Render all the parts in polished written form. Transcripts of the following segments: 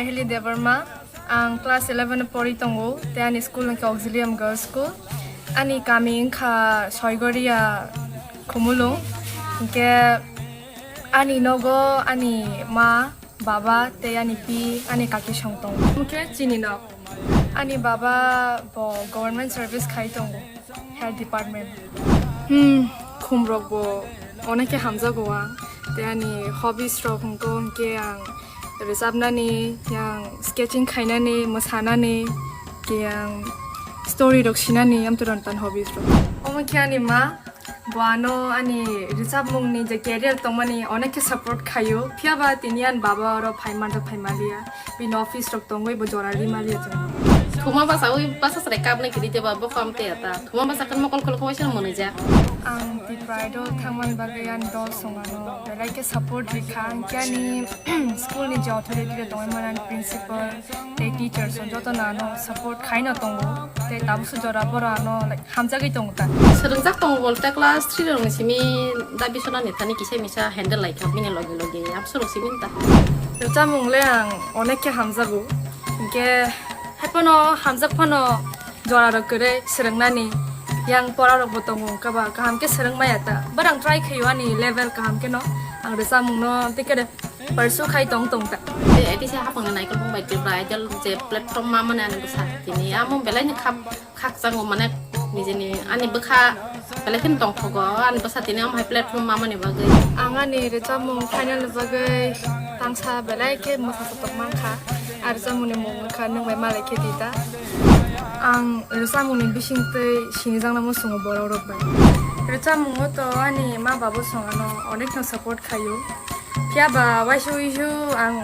Meheli Debbarma. Ang class 11 pori tongo. Te ani school ng auxilium girls school. Ani kami ka soigoria kumulong. Ke ani nogo ani ma baba te ani pi ani kaki shongtong. Mungkin chini no. Ani baba bo government service khai tongo. Health department. Kumrok bo onake hamza goa. Te ani hobbies ro kongko ke ang resabnani yang sketching khainani mosanani ke yang story rok sinani am turon tan hobbies ro. Omake ani ma Buano ani resab mungni je career tongmani onake support khayo. Phiaba tinian baba ro phaiman ro phaimalia. Bin office rok tongoi bo jorari malia jeng. Thuma basa ui basa srekap na kidi jeba bo kam te ata thuma basa kan mokol kol khowai mone ja ang Tipra do thaman bagayan do songano like support rikhan kyani school ni jo authority de toy manan principal te teachers so joto nano support khaina tongo te tabusu jora bora no like hamjagi tongta serungjak tong bolte class 3 rong simi dabi sona ni thani kisai misa handle like kapini logi logi absolu siminta yocha mungle ang oneke hamjago ge 해퍼너 함작퍼너 조라로 그래 스릉나니 양 보라로 보통고 가봐 가 함께 스릉마야다 바랑 트라이 khayuani level ka 함께 no ang resa mungno tikere persu khai tongtongta e eti sa hapang nai ko bai Tipra jal je platform ma mana ni sa tini amon belai ni khak sango mane ni jeni ani bekha belai kin tong phogo ani basa tini am hai platform ma mane bagai angani recha mung final bagai tangsa belai ke masa tok mangkha arza mune mung kha Nwngbai Malai ke Dida ang recha mune bisingte sinijang namo sungo boro rok bai recha mung to ani ma babu songano onek no support khayo phiaba waishu ang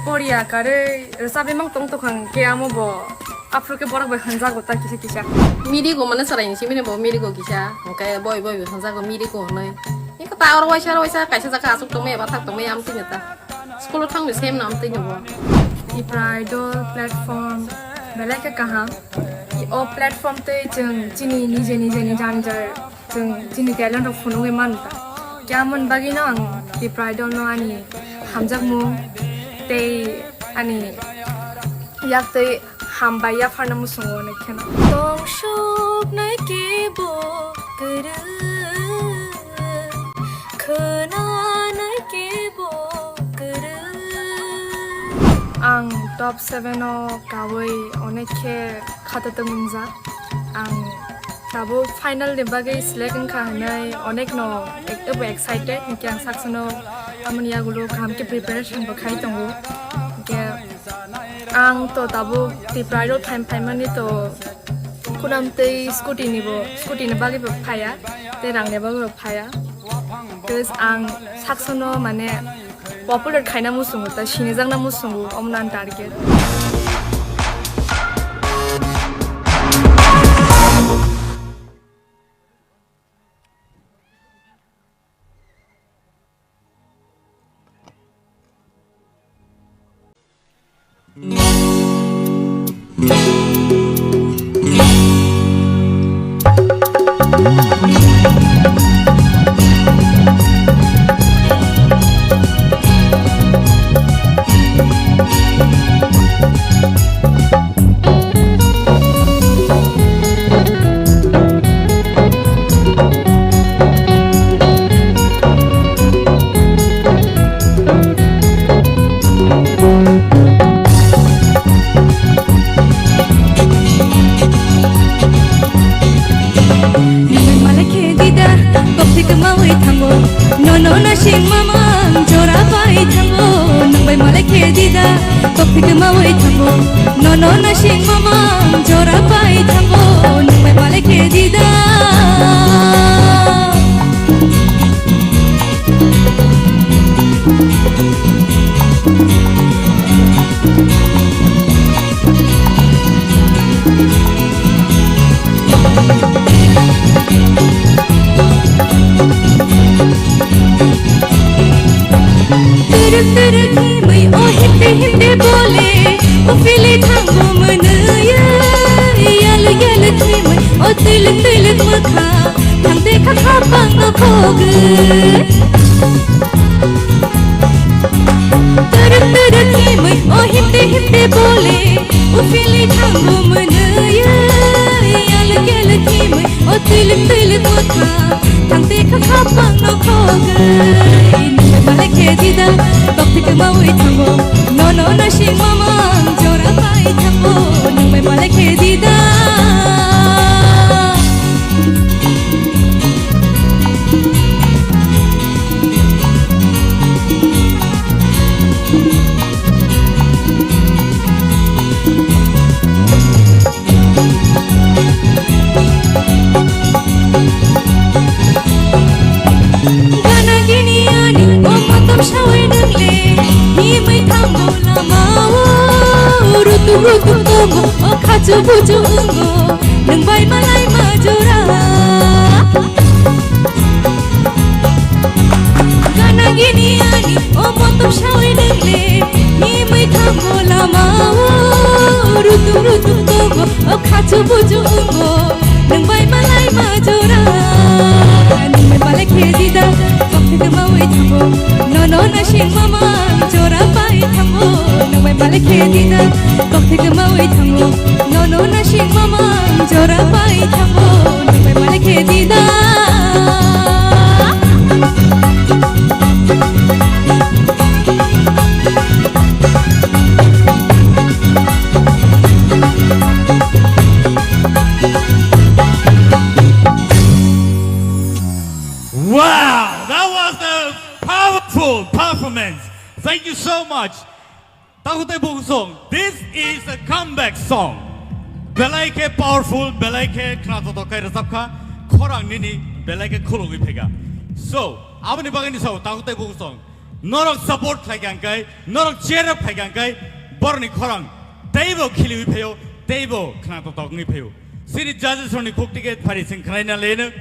poria kare recha bemang tong tokhang ke amo bo afro ke borak bai hanja gota kisi kisa miri go mane sarai simi ne bo miri go kisa okai boy hanja go miri go noi ni ka ta or waisa kaisa jaka asuk to me ba thak to me am tin ta school thang ni same nam tin bo Tipra idol platform belaka kaha o platform te jeng jini nije janjar jeng jini talent ro phunung e manta kyamon bagi no ang Tipra idol no ani hamjak mu te ani yak te hambai ya phana mu songo ne khena tong shop nai ke bo kara khana nai ke bo ang top 7 o kawai oneke khata tungza ang tabo final de bagai select kha nai onek no ekto excited kyang saksono amania gulo kam ke preparation ba khai tongo ke ang to tabo Tipra ro time mani to kunam te scooty ne bagai ba phaya te rang ne ba phaya tes ang saksono mane popular khaina musungu ta sinijang na musungu omnan target Nwngbai Malai ke Dida topik mawai thango no na sing mama jora pai thango Nwngbai Malai ke Dida बोले ओ फिले थांगो मनया याल याल hipte bole ufili thango mnaya yal gel kim o til til kotha thangte kha pang no khogai nungbai malai ke dida toktik mawi thango no no na sing mama jora pai thango nungbai malai ke dida Kacu buju ungo Nwngbai malai majora Gana gini ani o motom shawai dengle Himai thambo lama Rutu rutu togo o kacu buju ungo Nwngbai malai majora Nwngbai malai ke dida Kokte mawai thambo No no na sing mama Jora pai thambo Nwngbai malai ke dida Kokte mawai thambo No no na sing mama Jora pai thambo Nwngbai malai ke dida Wow, that was a powerful performance. Thank you so much. Takute Bung song. This is a comeback song. Belai ke powerful, belai ke knato to kai rasapka, khorang nini belai ke khulungi phega. So, abani bagani so Takute Bung song. Norok support phaigang kai, norok cheer up phaigang kai, borni khorang. Teibo khili pheo, teibo knato to ngi pheo. Siri judges oni cook ticket phari sing khraina lena.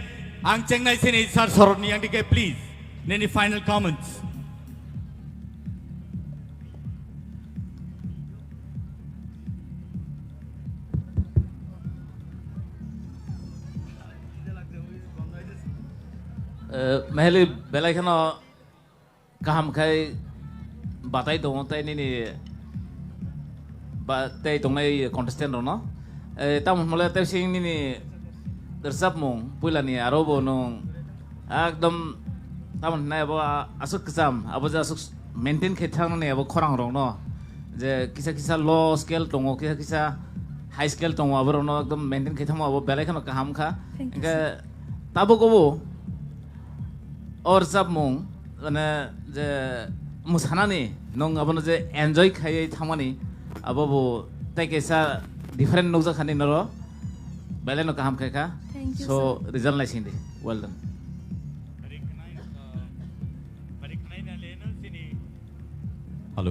Ang Chengnai sini sar sorot ni yang dike please. Any final comments? Meheli belai kena kaham kai batai dong tai ni batai dong nai contestant rono. Tamu mulai tai sing ni tersap mong pula ni arobo nong agdam taman na abo asuk kesam abo ja asuk maintain khethang ni abo khorang rong no je kisa kisa low scale tongo kisa kisa high scale tongo abo no agdam maintain khetham abo belai khano kaham kha enka tabo kobo और सब मोंग अने जे मुसानानी नोंग अब न जे enjoy खाई थामानी अब वो तय कैसा डिफरेंट नोजा खानी नरो बेले नो काम खाई का सो रिजल्ट नहीं सिंधी वेल डन हेलो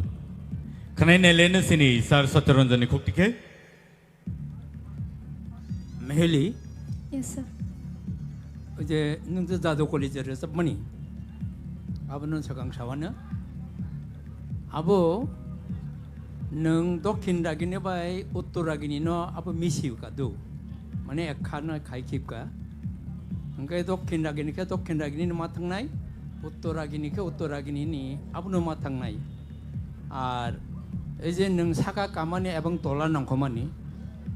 खनाई ने लेने सिनी सर सत्यरंजन खुक्ति के Meheli Yes, sir. 이제 능자 자도 콜리지를 써보니 아버는 서강 사원은 아버 능 도킨라기네 바이 우토라기니노 아버 미시우가도 만에 칸나 가이킵가 그러니까 도킨라기니까 도킨라기니 마탕나이 우토라기니까 우토라기니니 아버는 마탕나이 아 이제 능 사가 까마니 에방 돌라는 거만이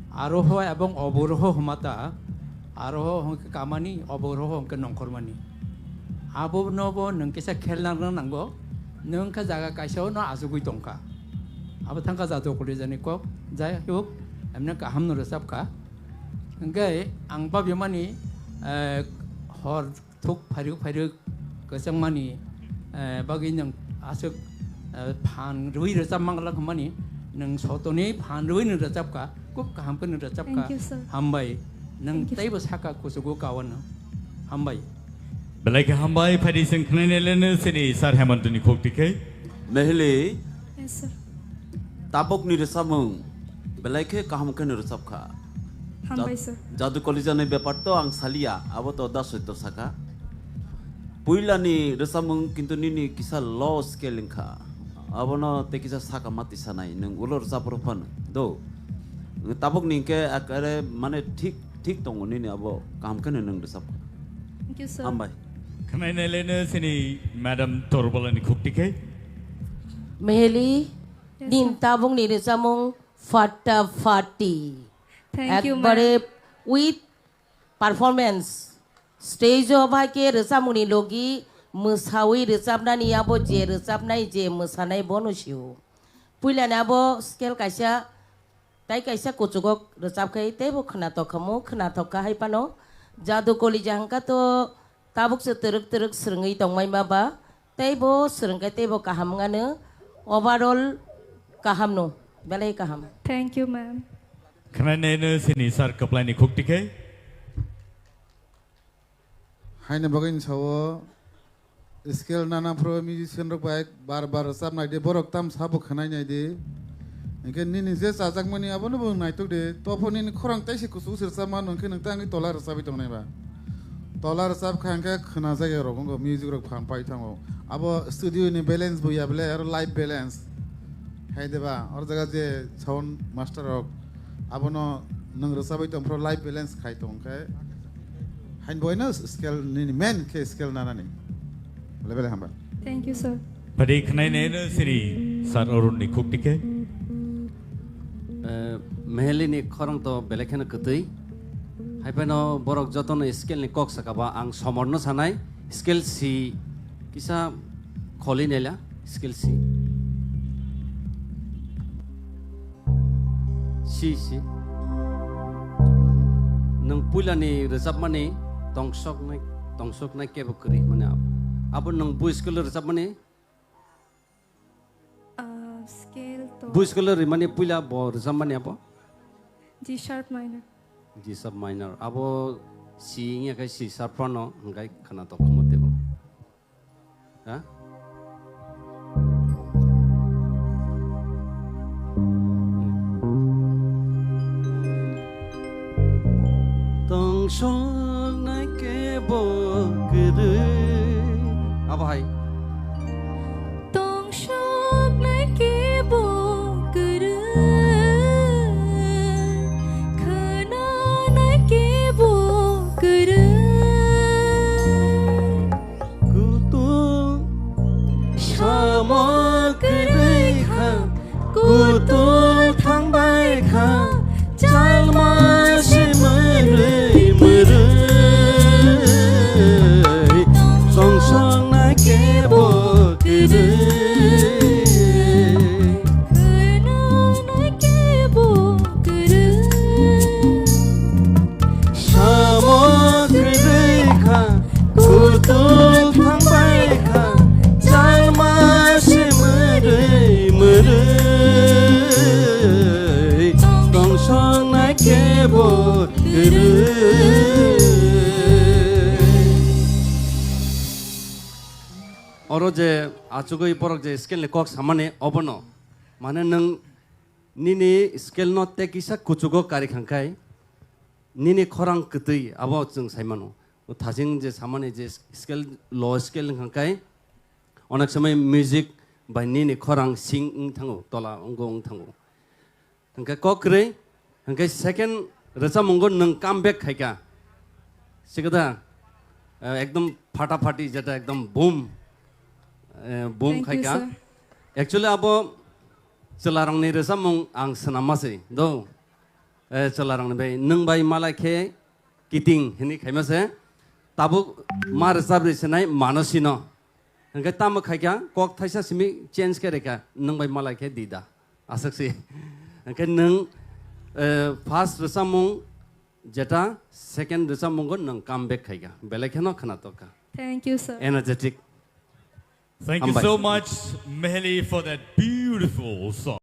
아로호 에방 어보로호 호마다 아로호 홍크 까마니 어보로호 홍크 농코르마니 아보 노보 능께서 켈랑랑 난거 능카 자가 까셔 너 아주구이 동카 아버 탕카 자도 콜리자니 꼭 자야 육 엠나 까 함노르 삽카 그러니까 앙바비마니 허툭 파르 그성마니 바기는 아석 판 루이를 잡망라 그만이 능 소토니 판 루이는 잡까 꼭 함끈을 잡까 함바이 능 테이블 사까 고수고 가원 함바이 belai ke hambai phadi sing khnaine lene sini sar hemantuni khukti ke Meheli Yes, sir. tabok ni resamung belai ke kaham ke resapkha Hambai, sir. jadu kolija ব্যাপার তো ang salia abo to da soito saka puila ni resamung kintu nini kisa low scale kha abo no te kisa saka mati sanai nang ulor saprophan do tabok ni ke akare mane ঠিক tong ni abo kaham ke nang resap Thank you, sir. ambai khnaine lene sini madam torbolani khukti ke Meheli দিন তাবং নি রেজামং ফাটাফাটি Thank you, একবারে ma'am. With performance stage অভাকে রেজামুনি লগি मोसावै रोजाबनानै आबो जे रोजाबनाय जे मोसानाय बनसिउ पुइलाना आबो स्केल काइसा ताइ काइसा कुचुगक रोजाबखै तेबो खोनातखमो खोनातखा हाइपानो जादु कलि जाहांका तो ताबुक से तरक तरक स्रङै दंमाय माबा तेबो स्रङै तेबो काहामगानो ओभारअल काहामनो बेलाय काहाम Thank you, ma'am. Kanane sini sar kaplani kuktike. Haine bagin sawo skill nana pro musician rok baik bar sab nai de borok tam sabu khanai nai de engke nini je sajak mani abono bung nai tok de toponi ni khorang taisi kusu sirsa man engke nang tangi tolar sabi tong nai ba tolar sab khangka khana jage rok ngo music rok phang pai thango abo studio ni balance buya bele aro live balance hai de ba or jaga je sound master rok abono nang rosabai tong pro live balance khai tong kai hain boina skill ni men ke skill nana ni Lebih hamba. Thank you, sir. Padi kanane sini sar orun ni kuktike. Meheli ni korang to belekena ketui. Haipeno borok jotono skill ni kok sakaba ang somorno sanai skill si kisa kholi nela skill si nang pula ni resap mani tongsok nai kebukri mana apa nang bu skill resap mani Scale to bu skill mani pula bo resap mani apa G sharp minor. G sub minor abo si nya kai si sharp no ngai khana to khamote bo ha tongsok nai kebukri apa hai Tong shok nai ke bo kuru khana nai ke bo kuru kutu samagrai kha kutu thangbai kha chalma simrai murai song song na ke bo kuru khana nai ke bo kuru samagrai kha kutu thangbai kha chalma simrai murai song song na ke bo kuru Oro je achugoi porok je skill kok samane obono mane nang nini skill no te kisa kuchugo kari khangkai nini khorang ketui abo chung saimano thajing je samane je skill low skill khangkai onak samai music by nini khorang sing thango tola ongong thango khangkai kokre khangkai second racha mongo nang comeback khaika sigada ekdom ফাটাফাটি যেটা একদম boom boom Thank you, khaika sir. actually abo celarang ni resamung ang senamase do celarang ni bai Nwngbai Malai khe kiting hini khaimase tabu mar resab resenai manosino hangkai tam khaika kok thaisa simi change kereka Nwngbai Malai khe Dida asaksi hangkai nung first resamung jeta second resamung go nung comeback khaika belekheno khana toka Thank you, sir. energetic Thank you Nwngbai. so much, Meheli, for that beautiful song.